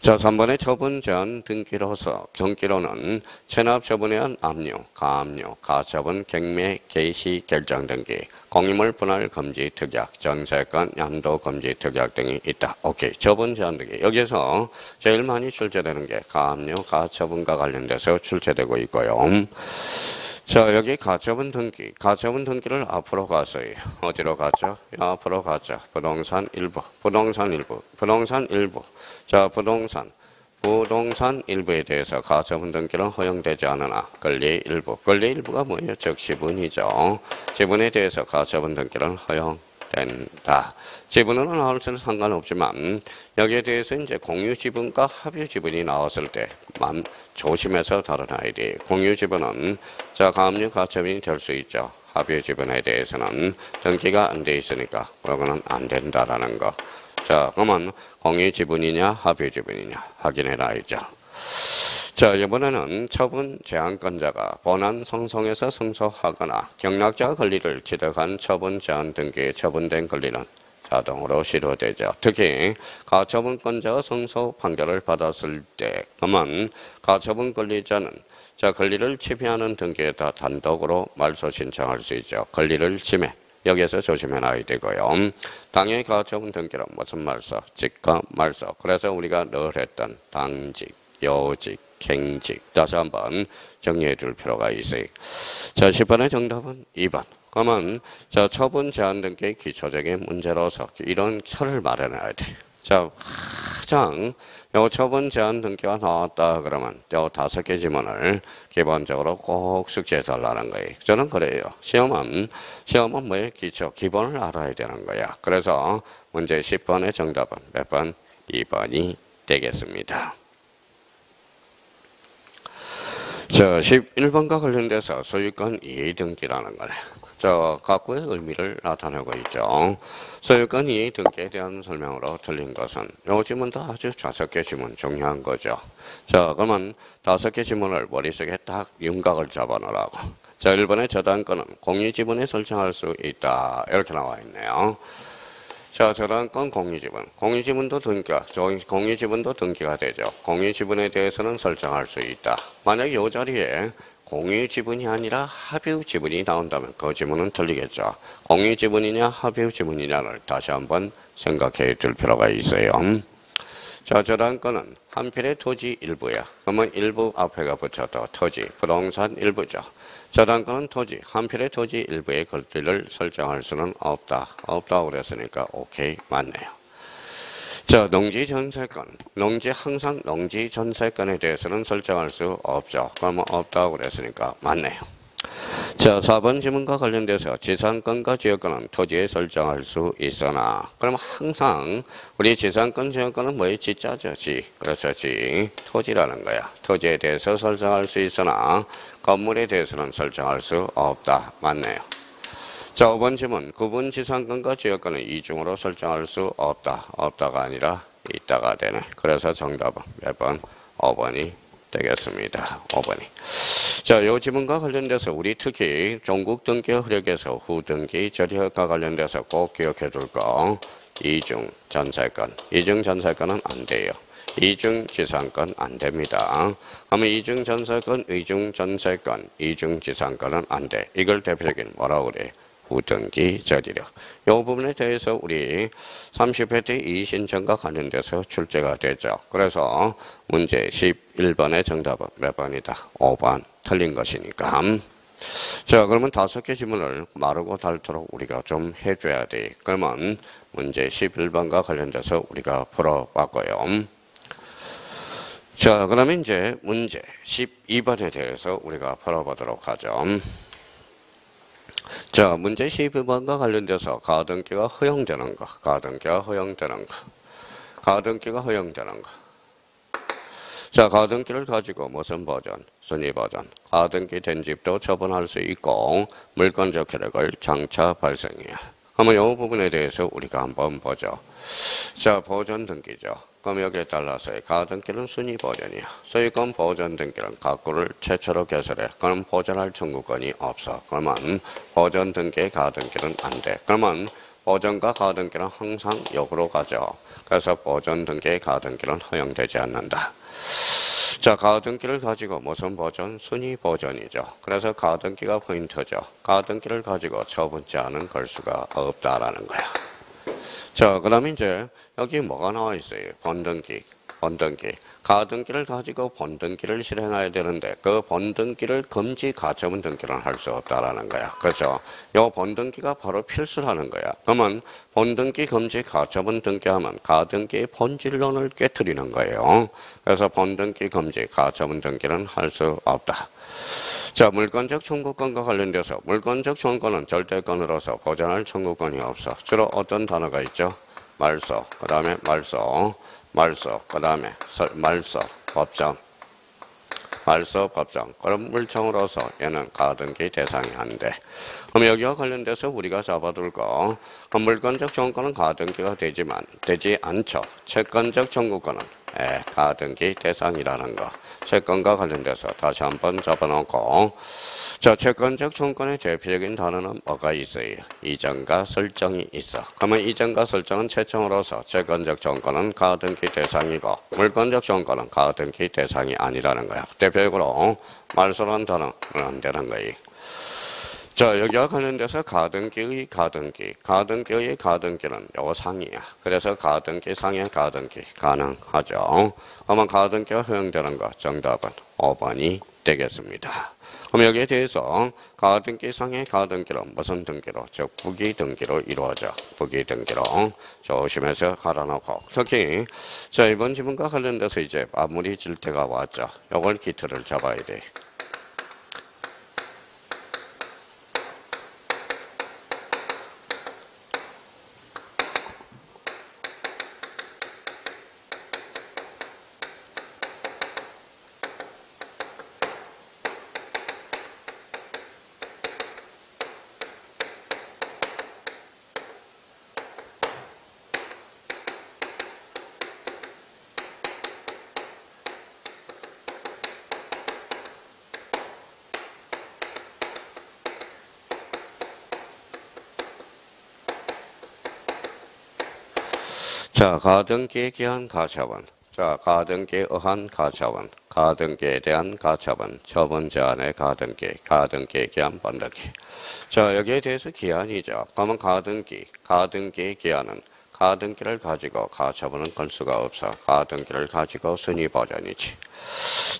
자, 3번의 처분 제한 등기로는 체납 처분에 의한 압류, 가압류, 가처분, 경매, 개시, 결정 등기, 공유물 분할 금지 특약, 전세권, 양도 금지 특약 등이 있다. 오케이. 처분 제한 등기. 여기서 제일 많이 출제되는 게 가압류, 가처분과 관련돼서 출제되고 있고요. 자, 여기 가처분 등기를 앞으로 갔어요. 어디로 갔죠? 앞으로 갔죠. 부동산 일부. 자, 부동산 일부에 대해서 가처분 등기는 허용되지 않으나 권리 일부가 뭐예요? 즉 지분이죠. 지분에 대해서 가처분 등기는 허용된다. 지분은 나올 수는 상관없지만 여기에 대해서 이제 공유 지분과 합유 지분이 나왔을 때만 조심해서 다뤄놔야 돼. 공유 지분은 자, 가압류 가처분이 될 수 있죠. 합유 지분에 대해서는 등기가 안 돼 있으니까 그거는 안 된다라는 거. 자, 그러면 공유 지분이냐 합유 지분이냐 확인해 놔야죠. 자, 이번에는 처분 제한권자가 본안 성송에서 승소하거나 경락자 권리를 취득한 처분 제한 등기에 처분된 권리는 자동으로 실효되죠. 특히 가처분권자가 승소 판결을 받았을 때 그러면 가처분 권리자는 자, 권리를 침해하는 등기에다 단독으로 말소 신청할 수 있죠. 권리를 침해. 여기에서 조심해 놔야 되고요. 당연히 가처분 등기는 무슨 말소? 직권 말소. 그래서 우리가 늘 했던 당직, 요직, 갱직. 다시 한번 정리해 둘 필요가 있어요. 자, 10번의 정답은 2번. 그러면 자, 처분 제한 등기의 기초적인 문제로서 이런 틀을 마련해야 돼. 자, 가장 요 처분 제한 등기가 나왔다 그러면 요 5개 지문을 기본적으로 꼭 숙지해 달라는 거예요. 저는 그래요. 시험은 뭐예요? 기본을 알아야 되는 거야. 그래서 문제 10번의 정답은 몇 번? 2번이 되겠습니다. 자, 11번과 관련돼서 소유권 이해 등기라는 거네. 자, 각구의 의미를 나타내고 있죠. 소유권 이해 등기에 대한 설명으로 틀린 것은 요 지문도 아주 5개 지문 중요한 거죠. 자, 그러면 5개 지문을 머릿속에 딱 윤곽을 잡아놓으라고. 자, 1번의 저당권은 공유지분에 설정할 수 있다. 이렇게 나와 있네요. 자, 저당권 공유지분도 등기가 되죠. 공유지분에 대해서는 설정할 수 있다. 만약 이 자리에 공유지분이 아니라 합유지분이 나온다면 그 지문은 틀리겠죠. 공유지분이냐 합유지분이냐를 다시 한번 생각해 둘 필요가 있어요. 자, 저당권은 한 필의 토지 일부야. 그러면 일부 앞에가 붙여도 토지, 부동산 일부죠. 저당권은 토지, 한 필의 토지 일부의 권리를 설정할 수는 없다고 그랬으니까 오케이, 맞네요. 자, 농지전세권. 항상 농지전세권에 대해서는 설정할 수 없죠. 그러면 없다고 그랬으니까 맞네요. 자, 4번 지문과 관련돼서 지상권과 지역권은 토지에 설정할 수 있으나 그럼 항상 우리 지상권, 지역권은 뭐의 지자죠? 그렇죠. 토지라는 거야. 토지에 대해서 설정할 수 있으나 건물에 대해서는 설정할 수 없다. 맞네요. 자, 5번 지문. 구분 지상권과 지역권은 이중으로 설정할 수 없다. 없다가 아니라 있다가 되네. 그래서 정답은 몇 번? 5번이 되겠습니다. 5번이. 자, 이 지문과 관련돼서 우리 특히 종국 등기 흐력에서 후등기 절약과 관련돼서 꼭 기억해 둘 거. 이중 전세권은 안 돼요. 이중 지상권 안 됩니다. 그러면 이중 전세권, 이중 전세권, 이중 지상권은 안 돼. 이걸 대표적인 뭐라고 그래? 후등기 저지력. 이 부분에 대해서 우리 30회 때 이의신청과 관련돼서 출제가 되죠. 그래서 문제 11번의 정답은 몇 번이다? 5번 틀린 것이니까. 자, 그러면 5개 지문을 마르고 닳도록 우리가 좀 해줘야 돼. 그러면 문제 11번과 관련돼서 우리가 풀어봤고요. 자, 그러면 이제 문제 12번에 대해서 우리가 풀어보도록 하죠. 자, 문제 12번과 관련돼서 가등기가 허용되는 거. 자, 가등기를 가지고 무슨 버전? 순위 버전. 가등기 된 집도 처분할 수 있고 물권적 효력을 장차 발생해요. 그러면 이 부분에 대해서 우리가 한번 보죠. 자, 버전 등기죠. 그럼 여기에 따라서 가등기는 순위 버전이야. 소유권 버전 등기는 가구를 최초로 개설해. 그럼 보전할 청구권이 없어. 그러면 버전 등기의 가등기는 안 돼. 그러면 버전과 가등기는 항상 역으로 가죠. 그래서 버전 등기의 가등기는 허용되지 않는다. 자, 가등기를 가지고 무슨 버전? 순위 버전이죠. 그래서 가등기가 포인트죠. 가등기를 가지고 처분제한은 걸 수가 없다라는 거야. 자, 그 다음에 이제 여기 뭐가 나와 있어요? 번등기. 가등기를 가지고 번등기를 실행해야 되는데 그 번등기를 금지 가처분 등기는 할 수 없다라는 거야. 그렇죠? 요 번등기가 바로 필수라는 거야. 그러면 번등기 금지 가처분 등기하면 가등기의 본질론을 깨트리는 거예요. 그래서 번등기 금지 가처분 등기는 할 수 없다. 자, 물권적 청구권과 관련돼서 물권적 청구권은 절대권으로서 보전할 청구권이 없어. 주로 어떤 단어가 있죠? 말소, 그 다음에 말소, 그 다음에 말소, 법정. 그럼 물청으로서 얘는 가등기 대상이 안 돼. 그럼 여기와 관련돼서 우리가 잡아둘 거, 물권적 청구권은 가등기가 되지 않죠. 채권적 청구권은 가등기 대상이라는 거. 채권과 관련돼서 다시 한번 잡아놓고, 자, 채권적 청구권의 대표적인 단어는 뭐가 있어요? 이전과 설정이 있어. 그러면 이전과 설정은 채청으로서 채권적 청구권은 가등기 대상이고 물권적 청구권은 가등기 대상이 아니라는 거야. 대표적으로 말소라는 단어는 안 되는 거예요. 자, 여기와 관련돼서 가등기의 가등기는 요 상이야. 그래서 가등기 상의 가등기 가능하죠. 그러면 가등기가 허용되는 거 정답은 5번이 되겠습니다. 그럼 여기에 대해서 가등기 상의 가등기는 무슨 등기로? 즉 부기 등기로 이루어져. 부기 등기로 조심해서 갈아놓고 특히 자, 이번 지문과 관련돼서 이제 마무리 질 때가 왔죠. 요걸 기틀을 잡아야 돼. 자, 가등기에 기한 가처분. 자, 가등기에 의한 가처분. 가등기에 대한 가처분. 처분 제한의 가등기에 기한 번등기. 자, 여기에 대해서 기한이죠. 그러면 가등기의 기한은 가등기를 가지고 가처분은 걸 수가 없어. 가등기를 가지고 순위 버전이지.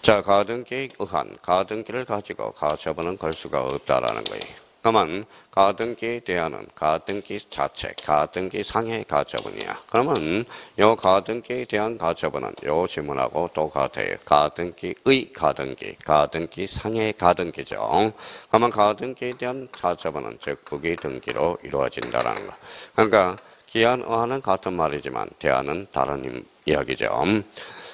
자, 가등기에 의한 가등기를 가지고 가처분은 걸 수가 없다라는 거예요. 그러면 가등기에 대한은 가등기 자체, 가등기 상의 가처분이야. 그러면 요 가등기에 대한 가처분은 요 지문하고 똑같아요. 가등기의 가등기 상의 가등기죠. 그러면 가등기에 대한 가처분은 즉 부기 등기로 이루어진다는 거. 그러니까 기한 의한은 같은 말이지만 대한은 다른 이야기죠.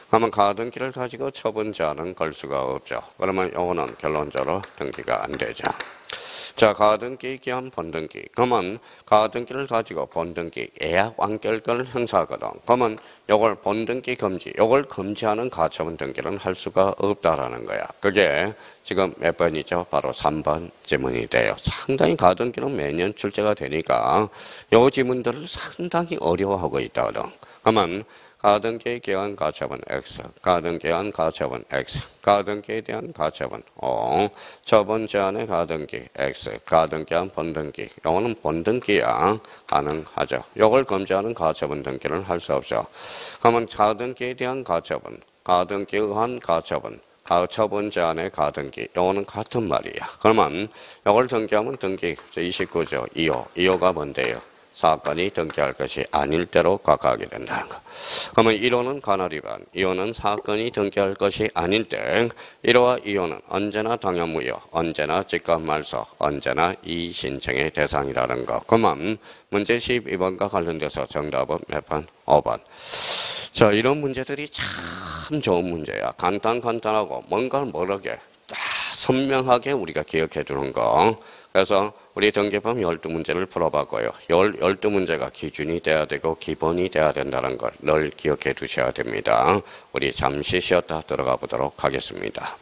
그러면 가등기를 가지고 처분 제한은 걸 수가 없죠. 그러면 요거는 결론적으로 등기가 안 되죠. 자, 가등기 기한 번등기. 그러면 가등기를 가지고 번등기 예약 완결권을 행사하거든. 그러면 요걸 번등기 금지, 요걸 금지하는 가처분 등기는 할 수가 없다라는 거야. 그게 지금 몇 번이죠? 바로 3번 지문이 돼요. 상당히 가등기는 매년 출제가 되니까 요 지문들을 상당히 어려워하고 있다거든. 그러면 가등기에 기한 가처분 X, 가등기에 대한 가처분 X, 가등기에 대한 가처분 O, 처분 제한의 가등기 X, 가등기에 대한 번등기. 요거는 번등기야. 가능하죠. 요걸 금지하는 가처분 등기는 할 수 없죠. 그러면 가등기에 대한 가처분, 가등기에 의한 가처분, 처분 제한의 가등기. 요거는 같은 말이야. 그러면 요걸 등기하면 등기 29조 2호가 뭔데요? 사건이 등기할 것이 아닐 때로 각하게 된다는 거. 그러면 1호는 관할 위반, 2호는 사건이 등기할 것이 아닐 때 1호와 2호는 언제나 당연무효, 언제나 직권말소, 언제나 이의신청의 대상이라는 거. 그러면 문제 12번과 관련돼서 정답은 몇 번? 5번. 자, 이런 문제들이 참 좋은 문제야. 간단하고 뭔가를 모르게 선명하게 우리가 기억해 두는 거. 그래서 우리 등기법 12문제를 풀어봤고요. 12문제가 기준이 돼야 되고 기본이 돼야 된다는 걸 늘 기억해 두셔야 됩니다. 우리 잠시 쉬었다 들어가 보도록 하겠습니다.